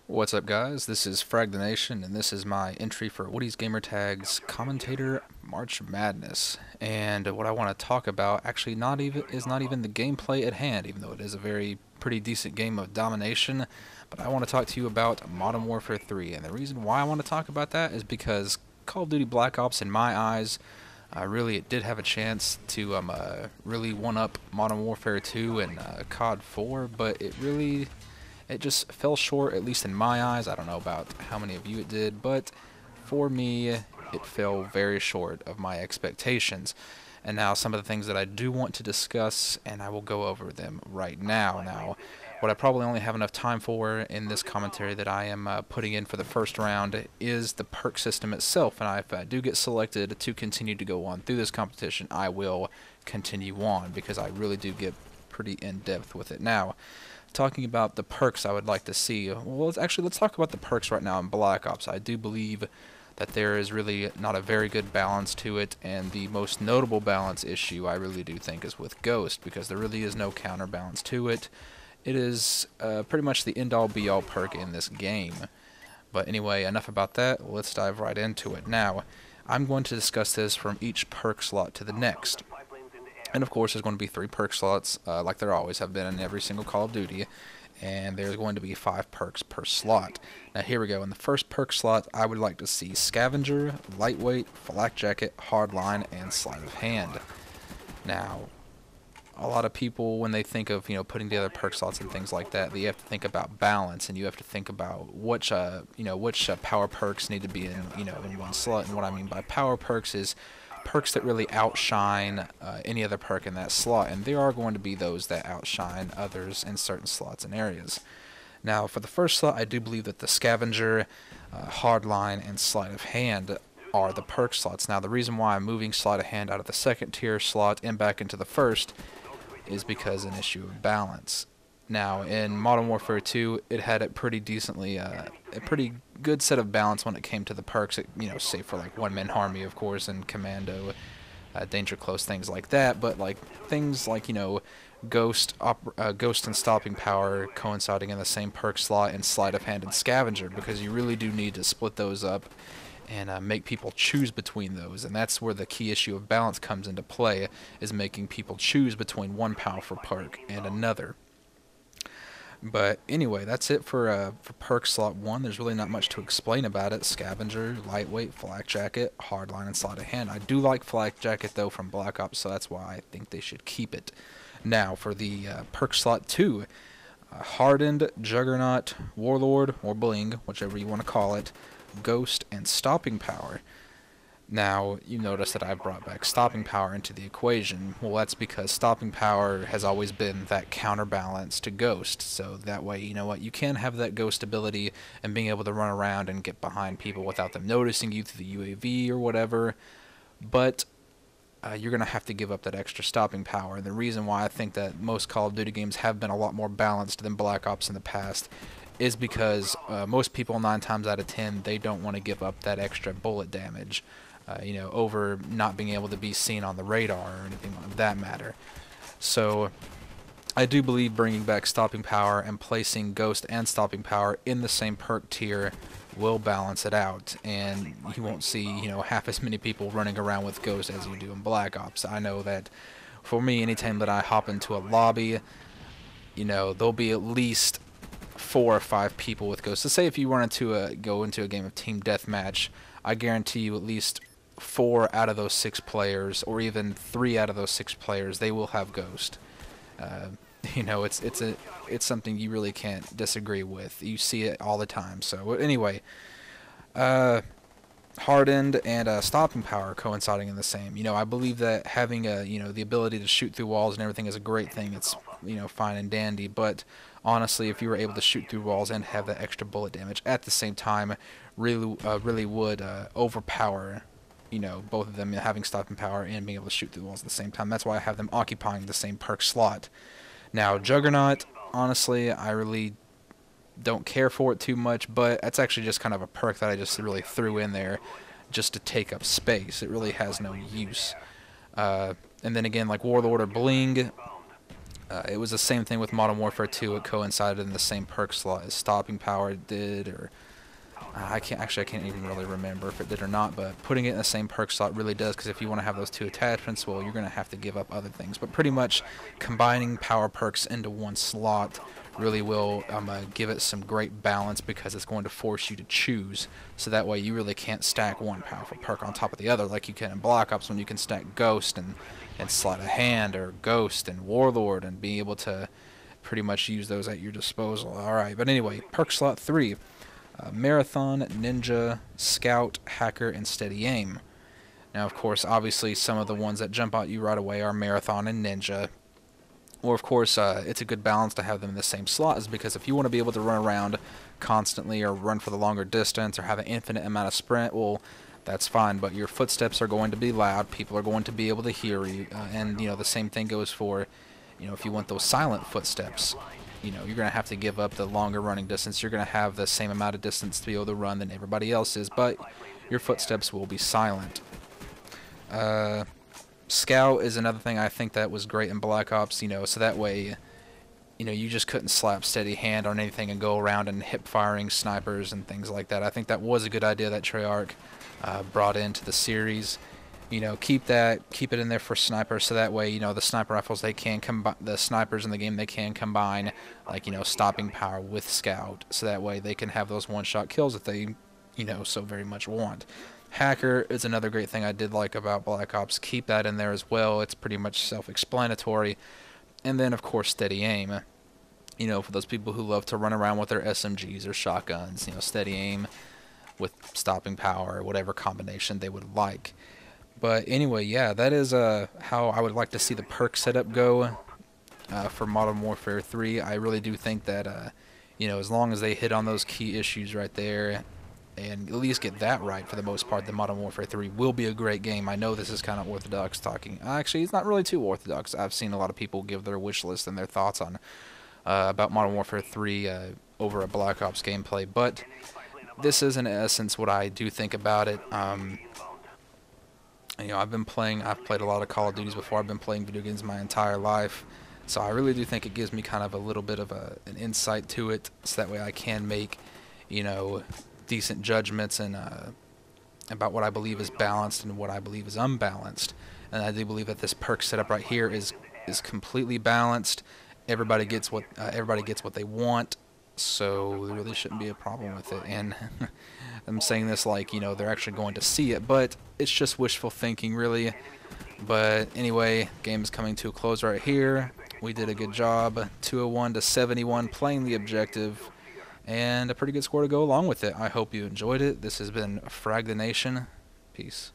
What's up, guys? This is Frag the Nation, and this is my entry for Woody's Gamertag's Commentator March Madness. And what I want to talk about actually not even the gameplay at hand, even though it is a very pretty decent game of domination. But I want to talk to you about Modern Warfare 3, and the reason why I want to talk about that is because Call of Duty Black Ops, in my eyes, really it did have a chance to really one up Modern Warfare 2 and COD 4, but it just fell short, at least in my eyes. I don't know about how many of you it did, but for me, it fell very short of my expectations. And now some of the things that I do want to discuss, and I will go over them right now. Now, what I probably only have enough time for in this commentary that I am putting in for the first round is the perk system itself. And if I do get selected to continue to go on through this competition, I will continue on because I really do get pretty in-depth with it. Now, talking about the perks I would like to see. Well, let's talk about the perks right now in Black Ops. I do believe that there is really not a very good balance to it, and the most notable balance issue I really do think is with Ghost, because there really is no counterbalance to it. It is pretty much the end-all be-all perk in this game. But anyway, enough about that. Let's dive right into it. Now, I'm going to discuss this from each perk slot to the next. And of course, there's going to be 3 perk slots, like there always have been in every single Call of Duty, and there's going to be 5 perks per slot. Now here we go. In the first perk slot, I would like to see Scavenger, Lightweight, Flak Jacket, Hardline, and Sleight of Hand. Now, a lot of people, when they think of putting together perk slots and things like that, they have to think about balance, and you have to think about which power perks need to be in one slot. And what I mean by power perks is perks that really outshine any other perk in that slot, and there are going to be those that outshine others in certain slots and areas. Now, for the first slot, I do believe that the Scavenger, Hardline, and Sleight of Hand are the perk slots. Now, the reason why I'm moving Sleight of Hand out of the second tier slot and back into the first is because an issue of balance. Now, in Modern Warfare 2, it had a pretty good set of balance when it came to the perks, save for like One Man Army, of course, and Commando, Danger Close, things like that. But like things like Ghost and Stopping Power coinciding in the same perk slot, and Sleight of Hand and Scavenger, because you really do need to split those up and make people choose between those, and that's where the key issue of balance comes into play, is making people choose between one powerful perk and another. But anyway, that's it for perk slot 1. There's really not much to explain about it. Scavenger, Lightweight, Flak Jacket, Hardline, and Sleight of Hand. I do like Flak Jacket, though, from Black Ops, so that's why I think they should keep it. Now, for the perk slot 2, Hardened, Juggernaut, Warlord, or Bling, whichever you want to call it, Ghost, and Stopping Power. Now, you notice that I brought back Stopping Power into the equation. Well, that's because Stopping Power has always been that counterbalance to Ghost. So that way, you know what, you can have that Ghost ability and being able to run around and get behind people without them noticing you through the UAV or whatever. But you're going to have to give up that extra Stopping Power. And the reason why I think that most Call of Duty games have been a lot more balanced than Black Ops in the past is because most people, 9 times out of 10, they don't want to give up that extra bullet damage. Over not being able to be seen on the radar or anything of that matter. So I do believe bringing back Stopping Power and placing Ghost and Stopping Power in the same perk tier will balance it out, and you won't see half as many people running around with Ghost as you do in Black Ops. I know that for me, anytime that I hop into a lobby, there'll be at least 4 or 5 people with Ghost. So say if you wanted to go into a game of team deathmatch, I guarantee you at least 4 out of those 6 players, or even 3 out of those 6 players, they will have Ghost. It's something you really can't disagree with. You see it all the time. So anyway, Hardened and Stopping Power coinciding in the same. I believe that having the ability to shoot through walls and everything is a great thing. It's fine and dandy, but honestly, if you were able to shoot through walls and have that extra bullet damage at the same time, really would overpower both of them, having Stopping Power and being able to shoot through walls at the same time. That's why I have them occupying the same perk slot. Now, Juggernaut, honestly, I really don't care for it too much, but that's actually just kind of a perk that I just really threw in there just to take up space. It really has no use. And then again, like Warlord or Bling, It was the same thing with Modern Warfare 2. It coincided in the same perk slot as Stopping Power did, or I can't even really remember if it did or not, but putting it in the same perk slot really does, because if you want to have those two attachments, well, you're going to have to give up other things. But pretty much combining power perks into one slot really will give it some great balance, because it's going to force you to choose, so that way you really can't stack one powerful perk on top of the other like you can in Black Ops, when you can stack Ghost and Sleight of Hand, or Ghost and Warlord, and be able to pretty much use those at your disposal. Alright, but anyway, perk slot 3. Marathon, Ninja, Scout, Hacker, and Steady Aim. Now, of course, obviously, some of the ones that jump out you right away are Marathon and Ninja. Or, of course, it's a good balance to have them in the same slot, is because if you want to be able to run around constantly, or run for the longer distance, or have an infinite amount of sprint, well, that's fine, but your footsteps are going to be loud, people are going to be able to hear you, and, you know, the same thing goes for, you know, if you want those silent footsteps. You know, you're going to have to give up the longer running distance. You're going to have the same amount of distance to be able to run than everybody else is, but your footsteps will be silent. Scout is another thing I think that was great in Black Ops, you know, so that way, you know, you just couldn't slap Steady Hand on anything and go around and hip firing snipers and things like that. I think that was a good idea that Treyarch brought into the series. You know, keep it in there for snipers, so that way, you know, the sniper rifles, they can combine, the snipers in the game, they can combine, like, you know, Stopping Power with Scout, so that way they can have those one-shot kills if they, you know, so very much want. Hacker is another great thing I did like about Black Ops. Keep that in there as well. It's pretty much self-explanatory. And then, of course, Steady Aim. You know, for those people who love to run around with their SMGs or shotguns, you know, Steady Aim with Stopping Power, or whatever combination they would like. But anyway, yeah, that is how I would like to see the perk setup go for Modern Warfare 3. I really do think that, you know, as long as they hit on those key issues right there, and at least get that right for the most part, the Modern Warfare 3 will be a great game. I know this is kind of orthodox talking. Actually, it's not really too orthodox. I've seen a lot of people give their wish list and their thoughts on about Modern Warfare 3 over a Black Ops gameplay, but this is in essence what I do think about it. You know, I've played a lot of Call of Duties before. I've been playing video games my entire life, so I really do think it gives me kind of a little bit of an insight to it, so that way I can make, you know, decent judgments and about what I believe is balanced and what I believe is unbalanced. And I do believe that this perk setup right here is completely balanced. Everybody gets what they want, so there really shouldn't be a problem with it. And I'm saying this like, you know, they're actually going to see it, but it's just wishful thinking, really. But anyway, game is coming to a close right here. We did a good job, 201 to 71, playing the objective, and a pretty good score to go along with it. I hope you enjoyed it. This has been Frag the Nation. Peace.